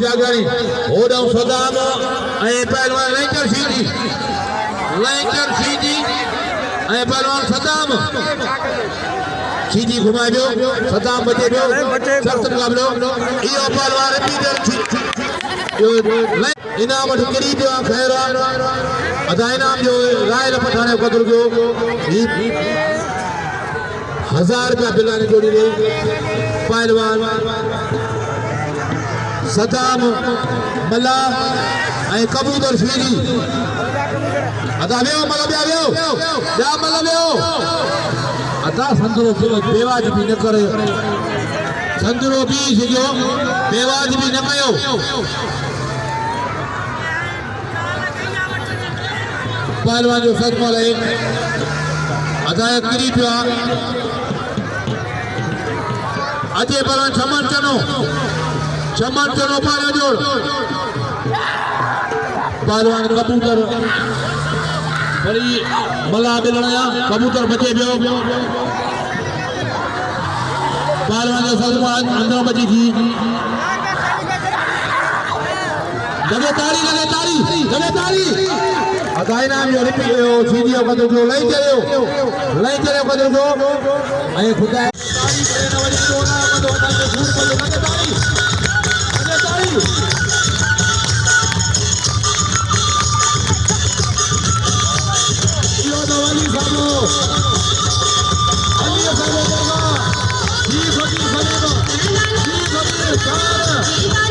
Jagrani Odum Saddam ऐं पहलवान लंकर सीधी ऐं पहलवान सदाम सीधी घुमाए पियो सदाम बचे पियो सख़्त मुक़ाबिलो इहो पहलवान इनाम वटि किरी पियो आहे ख़ैर अदा इनाम जो रायल पठाणे क़दुरु कयो 1000 रुपया बिलाने जोड़ी वई पहलवान सदाम मला ऐं कबूतर सीधी अदा वियो मला ॿिया वियो ॿिया मला वियो अदा संदरो बेवाजिबी न करे संदरो बि सिजो बेवाजिबी न कयो पहलवान जो सदमो लहे अदा किरी पियो आहे अजय पहलवान चमन चनो पारा जोड़ पहलवान कबूतर बड़ी मला बिलणया कबूतर बचे पियो पहलवान जो सदमा अंदर बची थी लगे ताड़ी अदाई नाम जो रिपीट सीधी कदर जो लई चलियो कदर जो ऐं खुदा ताड़ी करे न वरी कोना कदो तने फूल को लगे ताड़ी यो दवाली सामो अली सामो जी फकीर चार